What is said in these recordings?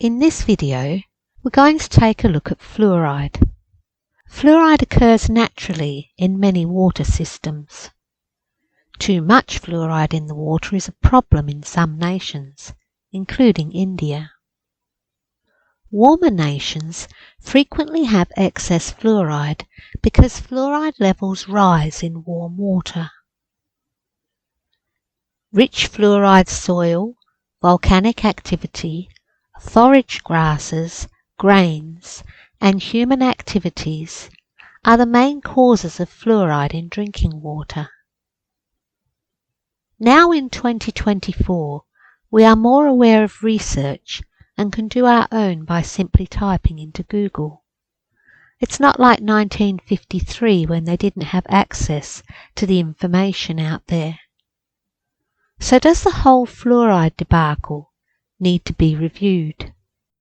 In this video, we're going to take a look at fluoride. Fluoride occurs naturally in many water systems. Too much fluoride in the water is a problem in some nations, including India. Warmer nations frequently have excess fluoride because fluoride levels rise in warm water. Rich fluoride soil, volcanic activity, forage grasses, grains, and human activities are the main causes of fluoride in drinking water. Now in 2024, we are more aware of research and can do our own by simply typing into Google. It's not like 1953 when they didn't have access to the information out there. So does the whole fluoride debacle need to be reviewed?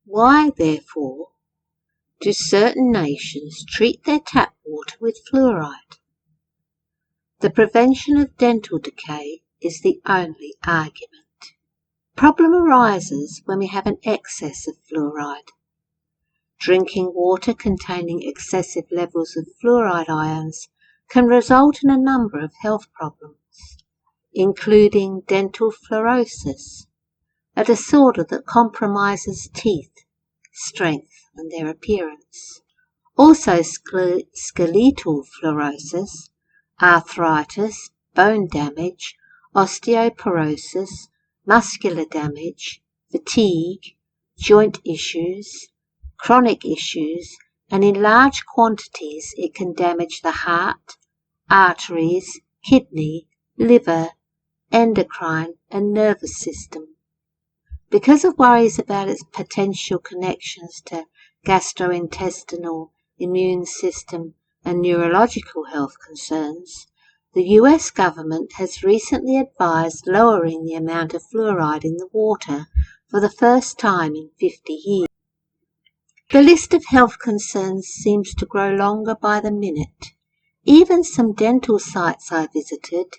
Why, therefore, do certain nations treat their tap water with fluoride? The prevention of dental decay is the only argument. Problem arises when we have an excess of fluoride. Drinking water containing excessive levels of fluoride ions can result in a number of health problems, including dental fluorosis, a disorder that compromises teeth, strength, and their appearance. Also skeletal fluorosis, arthritis, bone damage, osteoporosis, muscular damage, fatigue, joint issues, chronic issues, and in large quantities it can damage the heart, arteries, kidney, liver, endocrine, and nervous system. Because of worries about its potential connections to gastrointestinal, immune system, and neurological health concerns, the US government has recently advised lowering the amount of fluoride in the water for the first time in 50 years. The list of health concerns seems to grow longer by the minute. Even some dental sites I visited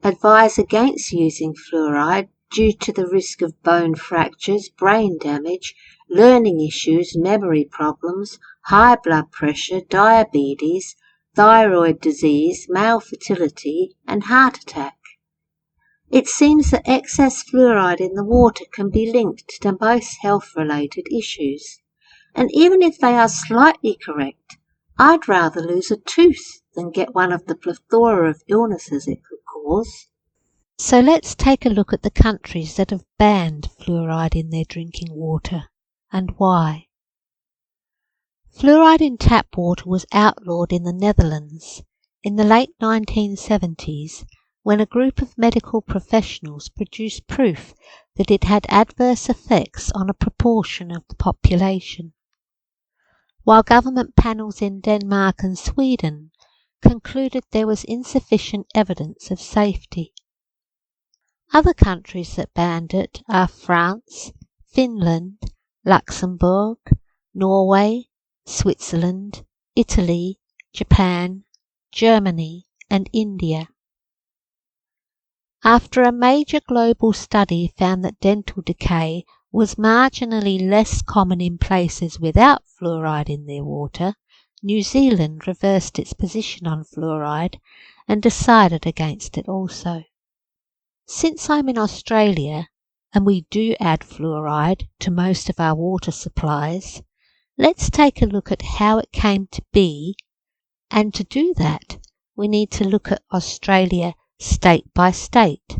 advise against using fluoride due to the risk of bone fractures, brain damage, learning issues, memory problems, high blood pressure, diabetes, thyroid disease, male fertility, and heart attack. It seems that excess fluoride in the water can be linked to most health-related issues, and even if they are slightly correct, I'd rather lose a tooth than get one of the plethora of illnesses it could cause. So let's take a look at the countries that have banned fluoride in their drinking water, and why. Fluoride in tap water was outlawed in the Netherlands in the late 1970s when a group of medical professionals produced proof that it had adverse effects on a proportion of the population, while government panels in Denmark and Sweden concluded there was insufficient evidence of safety. Other countries that banned it are France, Finland, Luxembourg, Norway, Switzerland, Italy, Japan, Germany, and India. After a major global study found that dental decay was marginally less common in places without fluoride in their water, New Zealand reversed its position on fluoride and decided against it also. Since I'm in Australia, and we do add fluoride to most of our water supplies, let's take a look at how it came to be, and to do that, we need to look at Australia state by state,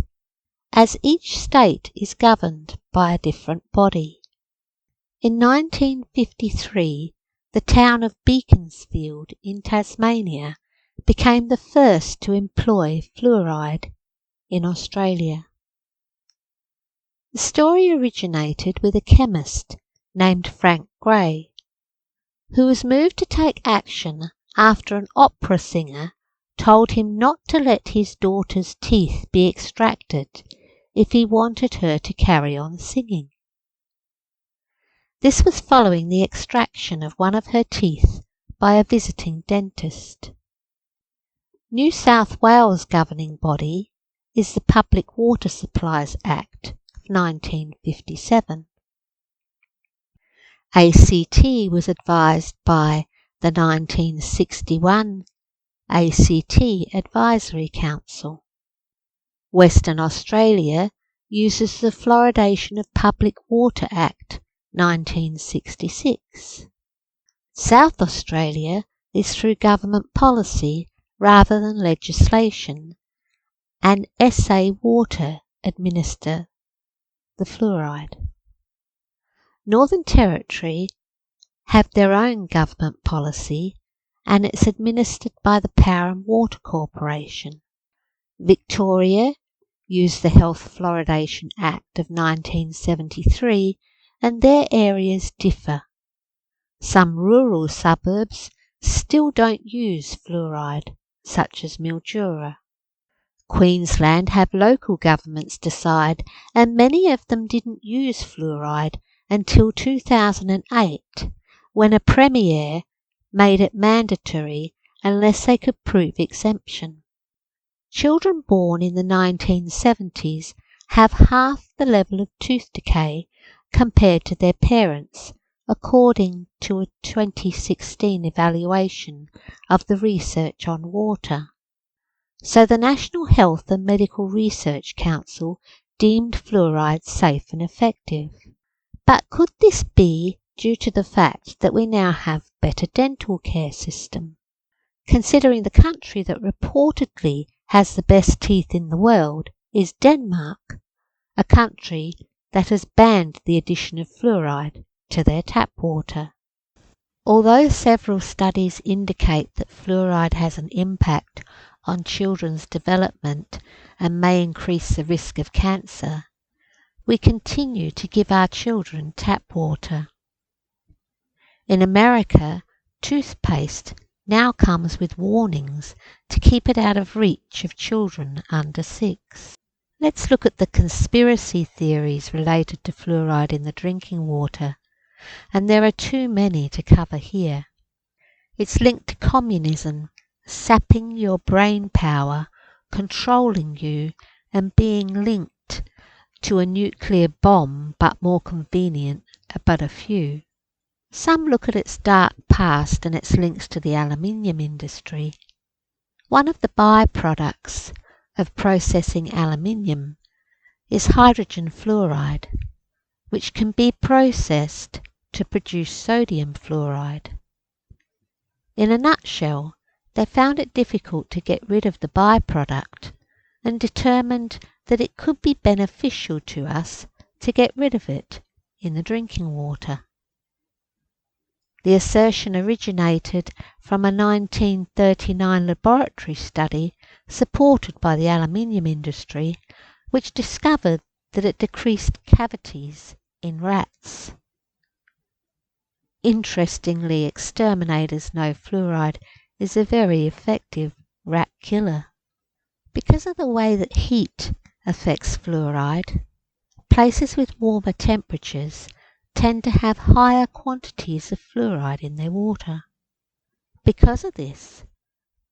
as each state is governed by a different body. In 1953, the town of Beaconsfield in Tasmania became the first to employ fluoride in Australia. The story originated with a chemist named Frank Gray, who was moved to take action after an opera singer told him not to let his daughter's teeth be extracted if he wanted her to carry on singing. This was following the extraction of one of her teeth by a visiting dentist. New South Wales governing body is the Public Water Supplies Act of 1957. ACT was advised by the 1961 ACT Advisory Council. Western Australia uses the Fluoridation of Public Water Act 1966. South Australia is through government policy rather than legislation, and SA Water administer the fluoride. Northern Territory have their own government policy, and it's administered by the Power and Water Corporation. Victoria used the Health Fluoridation Act of 1973, and their areas differ. Some rural suburbs still don't use fluoride, such as Mildura. Queensland have local governments decide, and many of them didn't use fluoride until 2008, when a premier made it mandatory unless they could prove exemption. Children born in the 1970s have half the level of tooth decay compared to their parents, according to a 2016 evaluation of the research on water. So the National Health and Medical Research Council deemed fluoride safe and effective. But could this be due to the fact that we now have better dental care system? Considering the country that reportedly has the best teeth in the world is Denmark, a country that has banned the addition of fluoride to their tap water. Although several studies indicate that fluoride has an impact on children's development and may increase the risk of cancer, we continue to give our children tap water. In America, toothpaste now comes with warnings to keep it out of reach of children under 6. Let's look at the conspiracy theories related to fluoride in the drinking water, and there are too many to cover here. It's linked to communism, sapping your brain power, controlling you, and being linked to a nuclear bomb, but more convenient, but a few. Some look at its dark past and its links to the aluminium industry. One of the byproducts of processing aluminium is hydrogen fluoride, which can be processed to produce sodium fluoride. In a nutshell, they found it difficult to get rid of the byproduct and determined that it could be beneficial to us to get rid of it in the drinking water. The assertion originated from a 1939 laboratory study supported by the aluminium industry, which discovered that it decreased cavities in rats. Interestingly, exterminators know fluoride is a very effective rat killer. Because of the way that heat affects fluoride, places with warmer temperatures tend to have higher quantities of fluoride in their water. Because of this,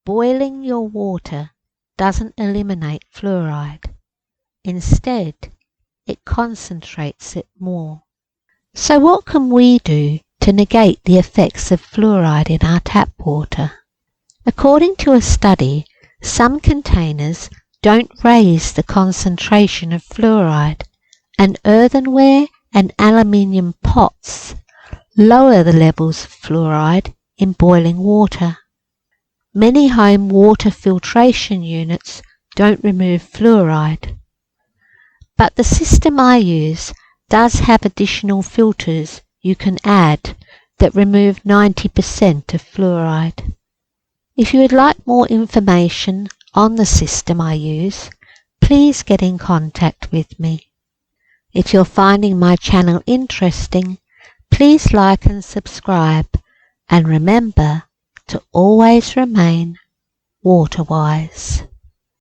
boiling your water doesn't eliminate fluoride. Instead, it concentrates it more. So what can we do to negate the effects of fluoride in our tap water? According to a study, some containers don't raise the concentration of fluoride, and earthenware and aluminium pots lower the levels of fluoride in boiling water. Many home water filtration units don't remove fluoride, but the system I use does have additional filters you can add that remove 90% of fluoride. If you would like more information on the system I use, please get in contact with me. If you're finding my channel interesting, please like and subscribe, and remember to always remain water-wise.